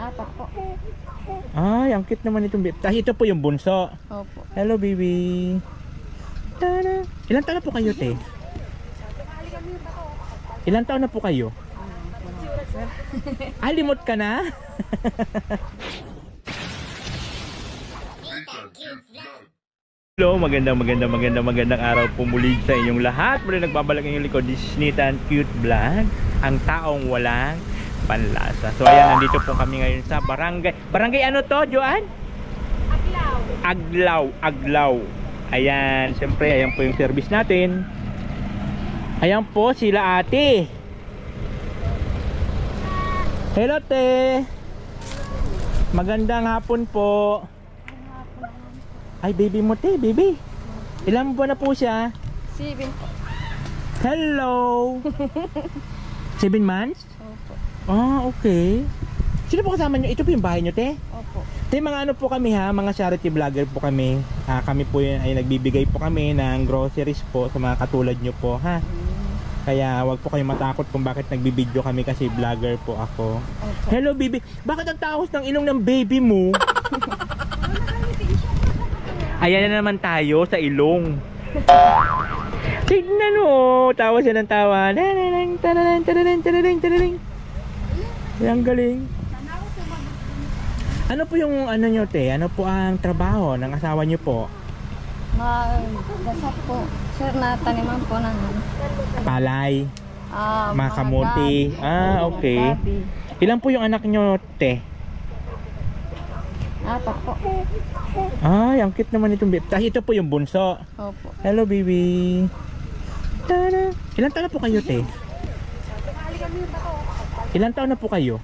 Apat po. Ay, ang cute naman itong baby. Ito po yung bunso. Opo. Hello, baby. Tada. Ilang taon na po kayo, te? Ilang taon na po kayo? Limot ka na? Hello, magandang araw po muli sa inyong lahat. Muli nagbabalik ang inyong likod. This is Nathan Cute Vlog, ang taong walang panlasa. So ayan, nandito po kami ngayon sa barangay ano to, Joan? Aglaw. Ayan, siyempre ayan po yung service natin. Ayan po sila ate. Hello, te. Magandang hapon po. Ay, baby mo, te, baby. Ilang buwan na po siya? 7 po. Hello. 7 months? Opo. Okay. Sino po kasama nyo? Ito po yung bahay nyo, te? Opo. Te, mga ano po kami ha, mga charity vlogger po kami. Kami po yun, ay nagbibigay po kami ng groceries po sa mga katulad nyo po, ha? Kaya wag po kayong matakot kung bakit nagbibideo kami kasi vlogger po ako. Opo. Hello, baby. Bakit ang taos ng ilong ng baby mo? Ayan na naman tayo sa ilong. Tignan mo, tawa siya ng tawa. Ang galing. Ano po yung ano nyo, te? Ano po ang trabaho ng asawa nyo po? Dasap po. Sir, na taniman po ng Palay, mga kamuti. gabi. Okay. Gabi. Ilan po yung anak nyo, te? 4 po. Ay, ang cute naman itong baby. Ito po yung bunso. Opo. Hello, baby. Tada. Ilang taon na po kayo, te? Ilang taon na po kayo?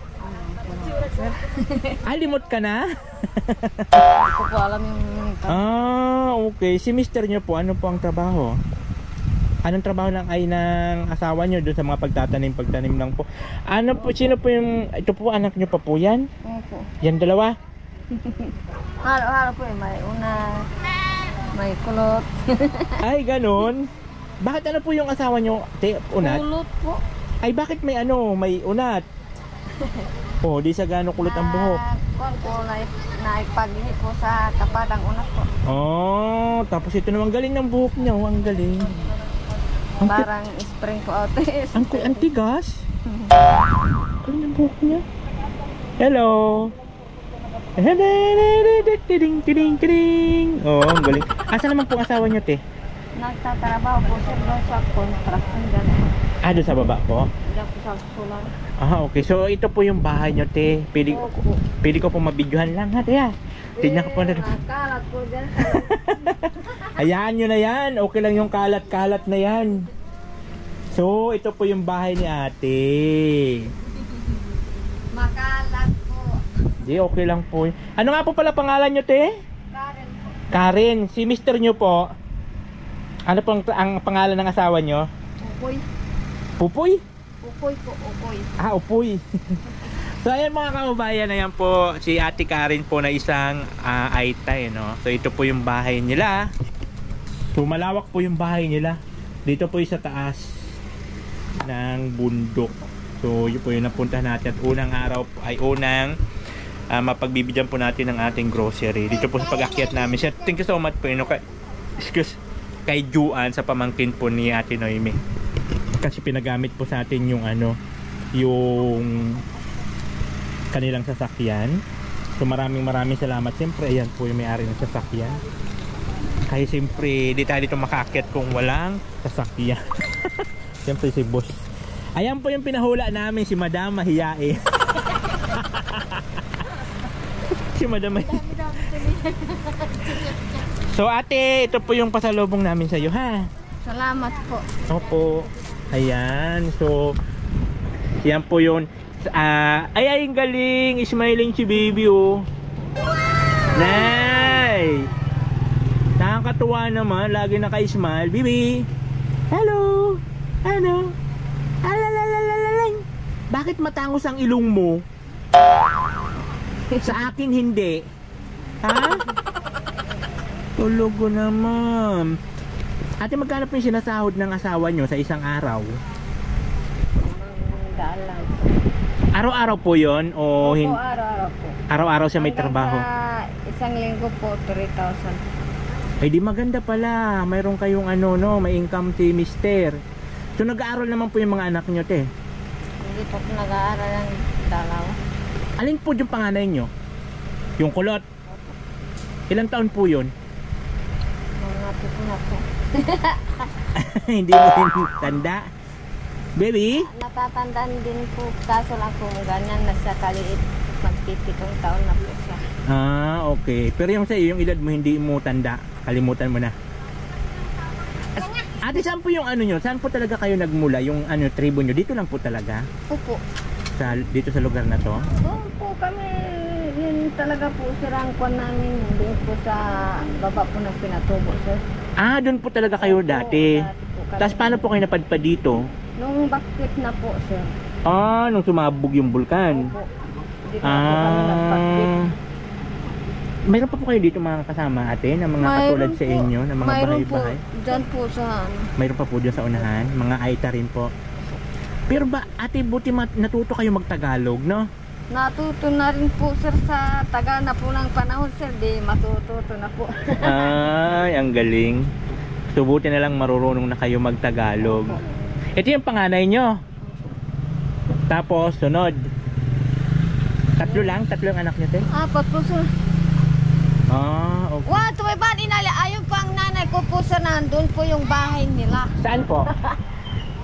Limot ka na? Hindi ko po alam yung Okay. Si mister nyo po, ano po ang trabaho? Anong trabaho ng asawa nyo doon sa mga pagtanim lang po? Ano po, sino po yung, ito po anak nyo pa po yan? Opo. Yan dalawa? Halo po may una, may kulot. Ay, ganun. Bakit ano po yung asawa nyo? Te, unat? Kulot po. Ay, bakit may unat? Oh, di sa gano'ng kulot ang buhok. Kuwan po, naipaghingi po sa kapadang unat po. Tapos ito naman galing ng buhok niya. Ang galing. Parang spring po out. Ang tigas. Galing ng buhok niya. Hello. Oh, ang galing. Asa naman pong asawa niyo, te? Nagtatrabaho po sir doon sa construction dyan. Doon sa baba po? Diyan po sa sulan. Okay. So, ito po yung bahay niyo, te. Pwede ko po mabidyohan lang, ha, te, ha? Tignan ko po na. Kalat po dyan. Hayaan nyo na yan. Okay lang yung kalat-kalat na yan. So, ito po yung bahay ni ate. Makalat po. Di, okay lang po. Ano nga po pala pangalan nyo, te? Karen po. Karen. Si mister nyo po, ano po ang pangalan ng asawa nyo? Upoy. Pupoy? Upoy po, upoy. Upoy. So ayan mga kababayan, ayan po si Ate Karen po na isang Aitay, no? So ito po yung bahay nila. So malawak po yung bahay nila. Dito po yung sa taas ng bundok. So yun po yung napuntahan natin. At unang araw po, ay unang mapagbibigyan po natin ng ating grocery. Dito po sa pag-akyat namin. Thank you so much po, kay Juan sa pamangkin po ni Ate Noemi. Kasi pinagamit po sa atin yung yung kanilang sasakyan. So maraming salamat. Siyempre ayan po yung may-ari ng sasakyan. Kaya siyempre di tayo dito makaakyat kung walang sasakyan. Siyempre si boss. Ayan po yung pinahula namin, si Madam Mahiyae. Si Madam Mahiyae. So ate, ito po yung pasalubong namin sa iyo, ha? Salamat po. Opo. Ayan. So yan po yun. Ay, ang galing. Smiling si baby, oh. Nay! Nakakatuwa naman. Lagi naka-smile. Baby! Hello! Ano? Alalalalalalalang! Bakit matangos ang ilong mo? Sa akin hindi. Ha? Tulog ko naman. Ate, magkano po yung sinasahod ng asawa nyo sa isang araw? Araw-araw po yun? O Opo, araw-araw po. araw-araw siya may Hanggang trabaho? sa isang linggo po, 3,000. Ay di maganda pala. Mayroon kayong ano, no, may income si mister. So nag-aaral naman po yung mga anak nyo, te? Hindi po po nag-aaral ang dalawa. Alin po yung panganay nyo? Yung kulot? Ilang taon po yun? Mga po na po. Hindi mo tanda? Baby? Natatandaan din po, kaso lang po ganyan na siya kaliit. Magpipitong taon na po siya. Ah, okay. Pero yung sa iyo, yung edad mo hindi mo tanda. Kalimutan mo na. Ate, saan po yung ano nyo? Saan po talaga kayo nagmula? Yung ano, tribo nyo? Dito lang po talaga? Opo. Dito sa lugar na to? Doon po kami, yun talaga po sirang kwan namin. Doon po sa baba po ng Pinatubo, sir. Ah, doon po talaga kayo Opo, dati. po kami. Tapos paano po kayo napadpad dito? Nung backflip na po, sir. Ah, nung sumabog yung bulkan. Opo. Dito na po kami nag-backflip. Mayroon pa po kayo dito mga kasama, ate, na mga katulad sa inyo, na mga mayroon bahay-bahay? po, dyan po sa ano. Mayroon pa po dyan sa unahan, mga Aita rin po. Pero ba, ate, buti natuto kayo mag-Tagalog, no? Natuto na rin po, sir, sa tagal na po ng panahon, sir. Di matututo na po. Ay, ang galing. So, buti na lang marurunong na kayo mag-Tagalog. Ito yung panganay nyo. Tapos, sunod. Tatlo lang anak nyo, te? Apat po, sir. Ah, okay. Wow, tuway ba, inali? Ayun po ang nanay ko po, sir, nandun po yung bahay nila. Saan po?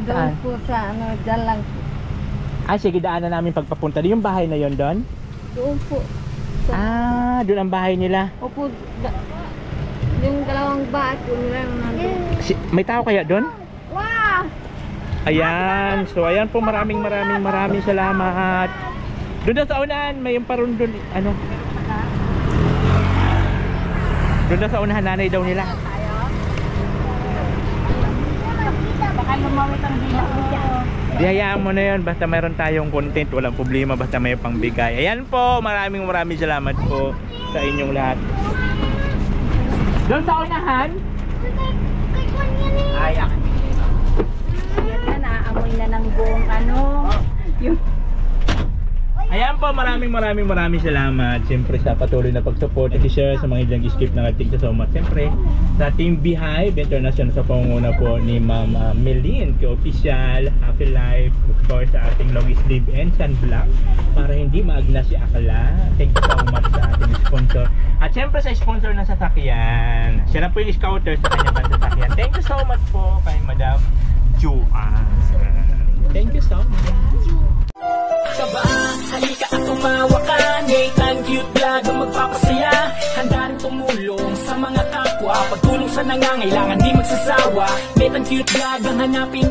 Doon po sa ano, dyan lang po. Ah, sige, daanan namin pagpapunta. Yung bahay na yon doon? Doon po. Ah, doon ang bahay nila. Opo, yung dalawang bahay po nila yung nandun. May tao kaya doon? Wow! Ayan. So, ayan po, maraming salamat. Doon na sa unahan, may yung parun doon. Ano? Doon na sa unahan, nanay daw nila. Baka lumawit ang dila mo dyan. Di hayaan mo na yun, basta mayroon tayong content, walang problema, basta may pangbigay. Ayan po, maraming salamat po sa inyong lahat. Doon sa unahan? Ay, akin. Yan na, naaamoy na ng buong ano. Yung... Ayan po, maraming salamat. Siyempre sa patuloy na pag-support at share sa mga ilang skip ng ating so much. Siyempre sa Team Beehive International sa pangunguna po ni Ma'am Melin, ka-official, Happy Life, of course sa ating long sleeve and sunblock para hindi maagna si Akala. Thank you so much sa ating sponsor. At siyempre sa sponsor ng sasakyan. Siya na po yung scouter sa kanya pang sasakyan. Thank you so much po kay Madam Juan. Thank you so much. Saba, halika at tumawa ka. Nathan Cute Vlog ang magpapasaya. Handa rin tumulong sa mga kapwa. Pagtulong sa nangangailangan, di magsasawa. Nathan Cute Vlog ang hanapin.